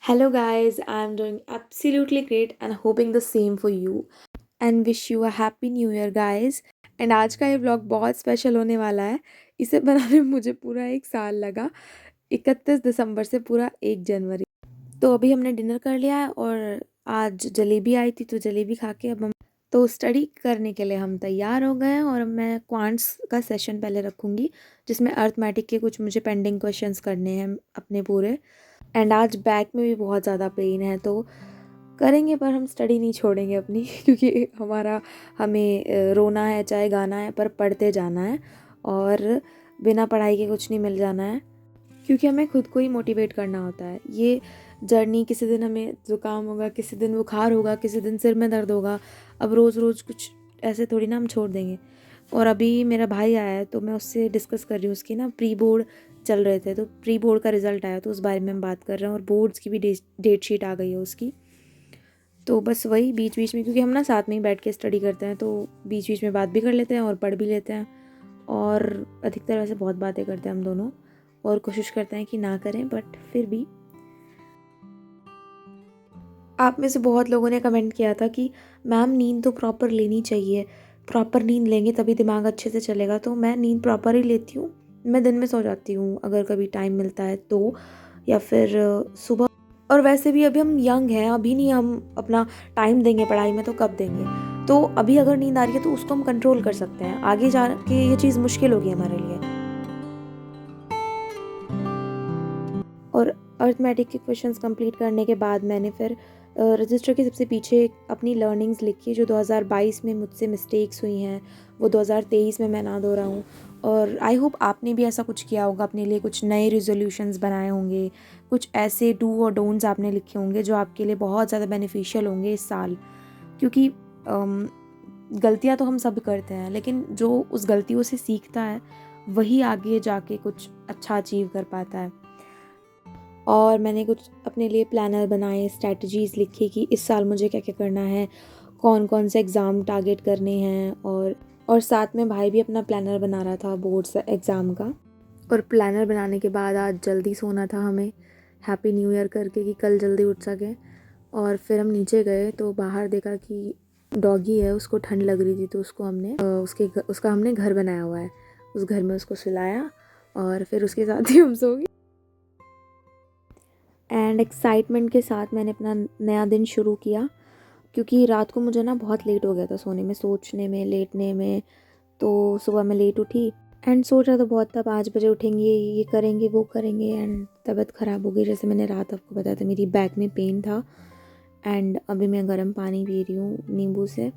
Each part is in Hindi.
Hello, guys. I'm doing absolutely great and hoping the same for you. And wish you a happy new year, guys. And आज का ये व्लॉग बहुत स्पेशल होने वाला है। इसे बनाने में मुझे पूरा 1 साल लगा। 31 दिसंबर से पूरा 1 जनवरी। तो अभी हमने डिनर कर लिया है और आज जलेबी आई थी तो जलेबी खा के अब हम तो स्टडी करने के लिए हम तैयार हो गए हैं। और अब मैं क्वांट्स का सेशन पहले रखूँगी जिसमें अर्थमेटिक के कुछ मुझे पेंडिंग क्वेश्चंस करने हैं अपने पूरे। एंड आज बैक में भी बहुत ज़्यादा पेन है तो करेंगे, पर हम स्टडी नहीं छोड़ेंगे अपनी क्योंकि हमें रोना है चाहे गाना है पर पढ़ते जाना है। और बिना पढ़ाई के कुछ नहीं मिल जाना है क्योंकि हमें खुद को ही मोटिवेट करना होता है। ये जर्नी, किसी दिन हमें ज़ुकाम होगा, किसी दिन बुखार होगा, किसी दिन सिर में दर्द होगा। अब रोज़ रोज़ कुछ ऐसे थोड़ी ना हम छोड़ देंगे। और अभी मेरा भाई आया है तो मैं उससे डिस्कस कर रही हूँ। उसकी ना प्री बोर्ड चल रहे थे तो प्री बोर्ड का रिज़ल्ट आया तो उस बारे में हम बात कर रहे हैं। और बोर्ड्स की भी डेट शीट आ गई है उसकी। तो बस वही बीच बीच में, क्योंकि हम ना साथ में ही बैठ के स्टडी करते हैं तो बीच बीच में बात भी कर लेते हैं और पढ़ भी लेते हैं। और अधिकतर वैसे बहुत बातें करते हैं हम दोनों और कोशिश करते हैं कि ना करें, बट फिर भी। आप में से बहुत लोगों ने कमेंट किया था कि मैम नींद तो प्रॉपर लेनी चाहिए, प्रॉपर नींद लेंगे तभी दिमाग अच्छे से चलेगा। तो मैं नींद प्रॉपर ही लेती हूँ। मैं दिन में सो जाती हूँ अगर कभी टाइम मिलता है तो, या फिर सुबह। और वैसे भी अभी हम यंग हैं, अभी नहीं हम अपना टाइम देंगे पढ़ाई में तो कब देंगे। तो अभी अगर नींद आ रही है तो उसको हम कंट्रोल कर सकते हैं, आगे जा के ये चीज़ मुश्किल होगी हमारे लिए। और अर्थमेटिक के क्वेश्चंस कंप्लीट करने के बाद मैंने फिर रजिस्टर के सबसे पीछे अपनी लर्निंग्स लिखी जो 2022 में मुझसे मिस्टेक्स हुई हैं वो 2023 में मैं ना दोहराऊं। और आई होप आपने भी ऐसा कुछ किया होगा, अपने लिए कुछ नए रिजोल्यूशंस बनाए होंगे, कुछ ऐसे डू और डोंट्स आपने लिखे होंगे जो आपके लिए बहुत ज़्यादा बेनिफिशियल होंगे इस साल। क्योंकि गलतियाँ तो हम सब करते हैं, लेकिन जो उस गलतियों से सीखता है वही आगे जाके कुछ अच्छा अचीव कर पाता है। और मैंने कुछ अपने लिए प्लानर बनाए, स्ट्रैटेजीज़ लिखी कि इस साल मुझे क्या क्या करना है, कौन कौन से एग्ज़ाम टारगेट करने हैं। और साथ में भाई भी अपना प्लानर बना रहा था बोर्ड्स एग्ज़ाम का। और प्लानर बनाने के बाद आज जल्दी सोना था हमें, हैप्पी न्यू ईयर करके कि कल जल्दी उठ सकें। और फिर हम नीचे गए तो बाहर देखा कि डॉगी है, उसको ठंड लग रही थी तो उसको हमने उसका हमने घर बनाया हुआ है। उस घर में उसको सुलाया और फिर उसके साथ ही हम सो गए। एंड एक्साइटमेंट के साथ मैंने अपना नया दिन शुरू किया क्योंकि रात को मुझे ना बहुत लेट हो गया था सोने में, सोचने में, लेटने में। तो सुबह मैं लेट उठी एंड सोचा तो बहुत था 5 बजे उठेंगे, ये करेंगे वो करेंगे। एंड तबीयत ख़राब हो गई, जैसे मैंने रात आपको बताया था मेरी बैक में पेन था। एंड अभी मैं गर्म पानी पी रही हूँ नींबू से।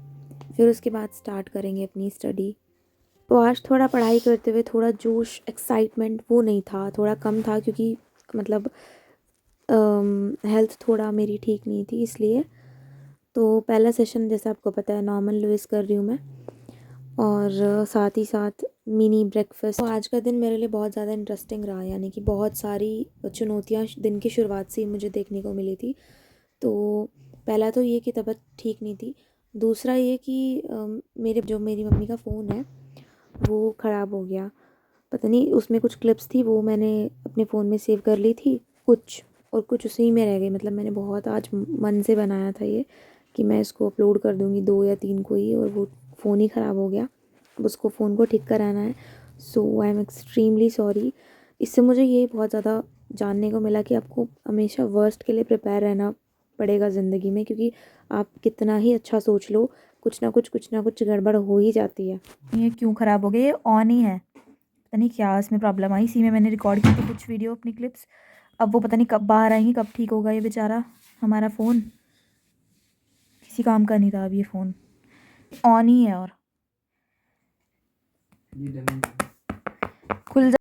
फिर उसके बाद स्टार्ट करेंगे अपनी स्टडी। तो आज थोड़ा पढ़ाई करते हुए थोड़ा जोश, एक्साइटमेंट वो नहीं था, थोड़ा कम था क्योंकि मतलब हेल्थ थोड़ा मेरी ठीक नहीं थी इसलिए। तो पहला सेशन जैसे आपको पता है नॉर्मल लुइस कर रही हूँ मैं, और साथ ही साथ मिनी ब्रेकफास्ट। तो आज का दिन मेरे लिए बहुत ज़्यादा इंटरेस्टिंग रहा, यानी कि बहुत सारी चुनौतियाँ दिन की शुरुआत से ही मुझे देखने को मिली थी। तो पहला तो ये कि तबीयत ठीक नहीं थी। दूसरा ये कि मेरी मम्मी का फ़ोन है वो ख़राब हो गया। पता नहीं उसमें कुछ क्लिप्स थी, वो मैंने अपने फ़ोन में सेव कर ली थी कुछ, और कुछ उसी में रह गई। मतलब मैंने बहुत आज मन से बनाया था ये कि मैं इसको अपलोड कर दूँगी 2 या 3 को ही, और वो फ़ोन ही ख़राब हो गया। अब उसको फ़ोन को ठीक कराना है। सो आई एम एक्सट्रीमली सॉरी। इससे मुझे ये बहुत ज़्यादा जानने को मिला कि आपको हमेशा वर्स्ट के लिए प्रिपेयर रहना पड़ेगा ज़िंदगी में, क्योंकि आप कितना ही अच्छा सोच लो, कुछ ना कुछ गड़बड़ हो ही जाती है। ये क्यों ख़राब हो गया? ये ऑन ही है, पता नहीं क्या इसमें प्रॉब्लम आई। इसी में मैंने रिकॉर्ड की थी कुछ वीडियो अपनी क्लिप्स। अब वो पता नहीं कब बाहर आएंगी, कब ठीक होगा ये बेचारा हमारा फ़ोन। किसी काम का नहीं था अब ये फ़ोन, ऑन ही है और खुल जा।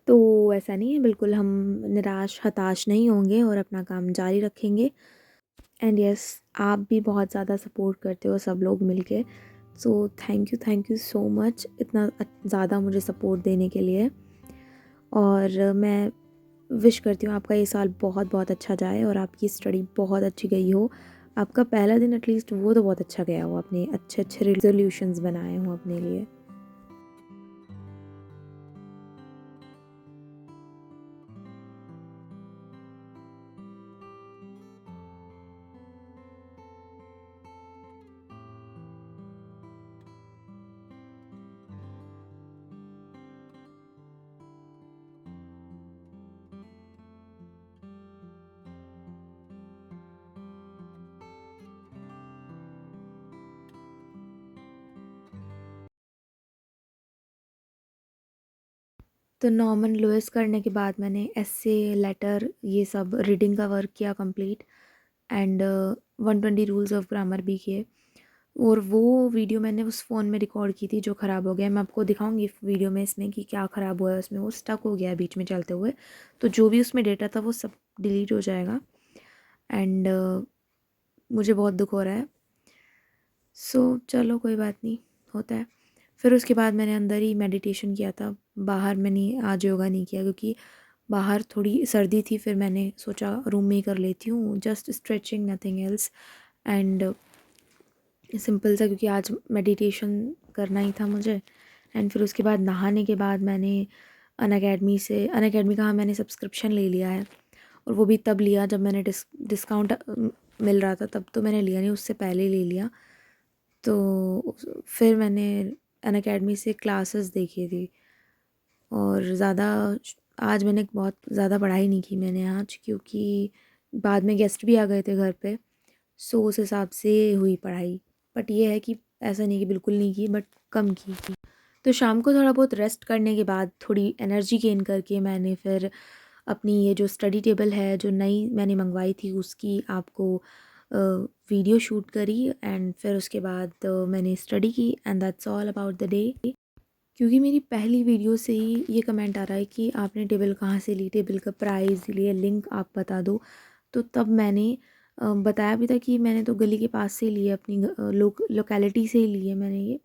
तो ऐसा नहीं है, बिल्कुल हम निराश हताश नहीं होंगे और अपना काम जारी रखेंगे। एंड यस, आप भी बहुत ज़्यादा सपोर्ट करते हो सब लोग मिलके। So thank you so much इतना ज़्यादा मुझे सपोर्ट देने के लिए। और मैं विश करती हूँ आपका ये साल बहुत बहुत अच्छा जाए और आपकी स्टडी बहुत अच्छी गई हो। आपका पहला दिन एटलीस्ट वो तो बहुत अच्छा गया हो, आपने अच्छे अच्छे रेजोल्यूशंस बनाए हों अपने लिए। तो नॉर्मन लुइस करने के बाद मैंने एस्से, लेटर, ये सब रीडिंग का वर्क किया complete, and 120 rules of grammar भी किए। और वो वीडियो मैंने उस फ़ोन में रिकॉर्ड की थी जो ख़राब हो गया। मैं आपको दिखाऊंगी वीडियो में इसमें कि क्या ख़राब हुआ है उसमें। वो स्टक हो गया है बीच में चलते हुए, तो जो भी उसमें डेटा था वो सब डिलीट हो जाएगा। एंड मुझे बहुत दुख हो रहा है। सो चलो कोई बात नहीं, होता है। फिर उसके बाद मैंने अंदर ही मेडिटेशन किया था, बाहर मैंने आज योगा नहीं किया क्योंकि बाहर थोड़ी सर्दी थी। फिर मैंने सोचा रूम में ही कर लेती हूँ, just stretching, nothing else, and simple सा, क्योंकि आज मेडिटेशन करना ही था मुझे। एंड फिर उसके बाद नहाने के बाद मैंने अनअकैडमी का मैंने सब्सक्रिप्शन ले लिया है। और वो भी तब लिया जब मैंने डिस्काउंट मिल रहा था, तब तो मैंने लिया नहीं, उससे पहले ले लिया। तो फिर मैंने अनअकैडमी से क्लासेस देखी थी। और ज़्यादा आज मैंने बहुत ज़्यादा पढ़ाई नहीं की मैंने आज, क्योंकि बाद में गेस्ट भी आ गए थे घर पे। सो उस हिसाब से हुई पढ़ाई। बट ये है कि ऐसा नहीं कि बिल्कुल नहीं की, बट कम की। तो शाम को थोड़ा बहुत रेस्ट करने के बाद थोड़ी एनर्जी गेन करके मैंने फिर अपनी ये जो स्टडी टेबल है जो नई मैंने मंगवाई थी उसकी आपको वीडियो शूट करी। एंड फिर उसके बाद मैंने स्टडी की, and that's all about the day. क्योंकि मेरी पहली वीडियो से ही ये कमेंट आ रहा है कि आपने टेबल कहाँ से ली, टेबल का प्राइस लिए, लिंक आप बता दो। तो तब मैंने बताया भी था कि मैंने तो गली के पास से लिए, अपनी लोकेलिटी से ही लिए मैंने ये।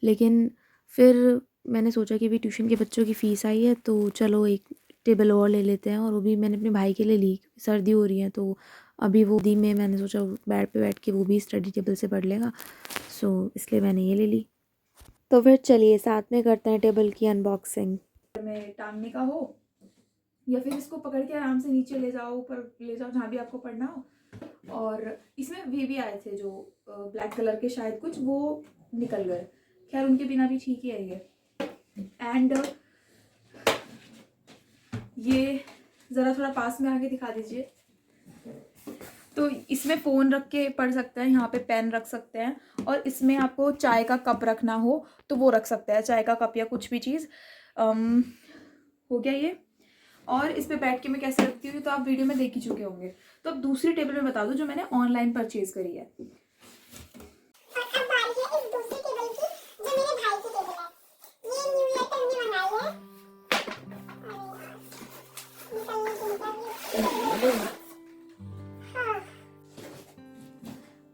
लेकिन फिर मैंने सोचा कि भी ट्यूशन के बच्चों की फ़ीस आई है तो चलो एक टेबल और ले लेते हैं। और वो भी मैंने अपने भाई के लिए ली, सर्दी हो रही है तो अभी वो दी में मैंने सोचा बेड पे बैठ के वो भी स्टडी टेबल से पढ़ लेगा। सो इसलिए मैंने ये ले ली। तो फिर चलिए साथ में करते हैं टेबल की अनबॉक्सिंग। में टांगने का हो या फिर इसको पकड़ के आराम से नीचे ले जाओ, ऊपर ले जाओ, जहाँ भी आपको पढ़ना हो। और इसमें वे भी आए थे जो ब्लैक कलर के, शायद कुछ वो निकल गए। खैर उनके बिना भी ठीक ही है ये। एंड ये ज़रा थोड़ा पास में आके दिखा दीजिए। तो इसमें फ़ोन रख के पढ़ सकते हैं, यहाँ पे पेन रख सकते हैं, और इसमें आपको चाय का कप रखना हो तो वो रख सकते हैं, चाय का कप या कुछ भी चीज़। हो गया ये। और इस पे बैठ के मैं कैसे रखती हूँ तो आप वीडियो में देख ही चुके होंगे। तो अब दूसरी टेबल में बता दूँ जो मैंने ऑनलाइन परचेज करी है।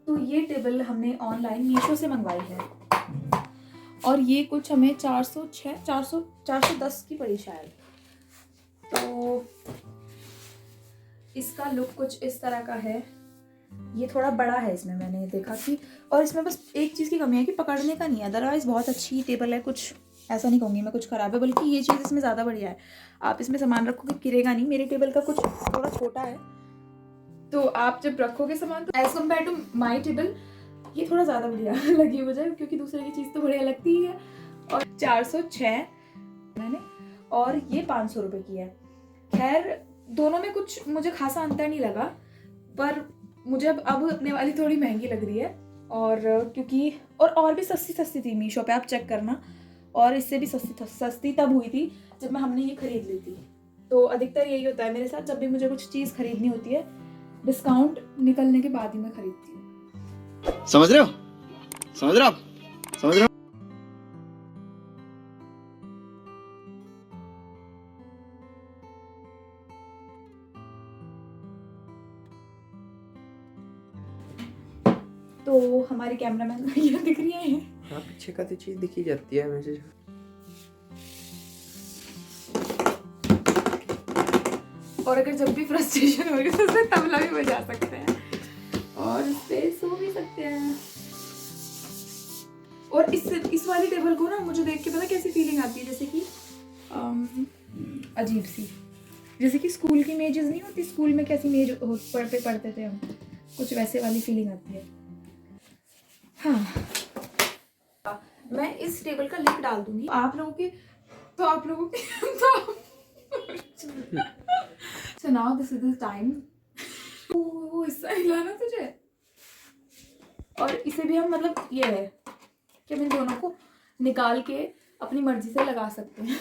तो ये टेबल हमने ऑनलाइन मीशो से मंगवाई है, और ये कुछ हमें 410 की पड़ी शायद। तो इसका लुक कुछ इस तरह का है। ये थोड़ा बड़ा है इसमें, मैंने देखा कि, और इसमें बस एक चीज़ की कमी है कि पकड़ने का नहीं है। अदरवाइज़ बहुत अच्छी टेबल है, कुछ ऐसा नहीं कहूँगी मैं कुछ ख़राब है, बल्कि ये चीज़ इसमें ज़्यादा बढ़िया है। आप इसमें सामान रखोगे गिरेगा नहीं। मेरी टेबल का कुछ थोड़ा छोटा है, तो आप जब रखोगे सामान तो as compare to my table ये थोड़ा ज़्यादा बढ़िया लगी मुझे, क्योंकि दूसरे की चीज़ तो बढ़िया लगती ही है। और 406 मैंने, और ये 500 रुपये की है। खैर दोनों में कुछ मुझे खासा अंतर नहीं लगा, पर मुझे अब अपने वाली थोड़ी महंगी लग रही है। और क्योंकि और भी सस्ती थी मीशो पे, आप चेक करना। और इससे भी सस्ती तब हुई थी जब हमने ये खरीद ली थी। तो अधिकतर यही होता है मेरे साथ, जब भी मुझे कुछ चीज़ खरीदनी होती है डिस्काउंट निकलने के बाद ही मैं खरीदती हूँ। समझ रहे हो? समझ रहे हो आप? समझ रहे हो? तो हमारे कैमरामैन ये दिख रही है। हाँ, पीछे का तो चीज दिखी जाती है मैसेज। और अगर जब भी फ्रस्ट्रेशन हो रही है तो उसमें तबला भी बजा सकते हैं, और इस पे सो भी सकते हैं। और इस वाली टेबल को ना मुझे देख के पता कैसी फीलिंग आती है, जैसे कि अजीब सी, जैसे कि स्कूल की मेजेस नहीं होती, स्कूल में कैसी मेज पे पढ़ते थे हम, कुछ वैसे वाली फीलिंग आती है। हाँ, मैं इस टेबल का लिंक डाल दूंगी आप लोगों के, तो आप लोगों के so now this is the time। वो हिस्सा हिलाना तुझे, और इसे भी हम मतलब ये है कि हम इन दोनों को निकाल के अपनी मर्जी से लगा सकते हैं।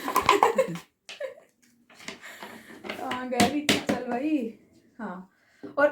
कहाँ गया भी, चल भाई। हाँ, और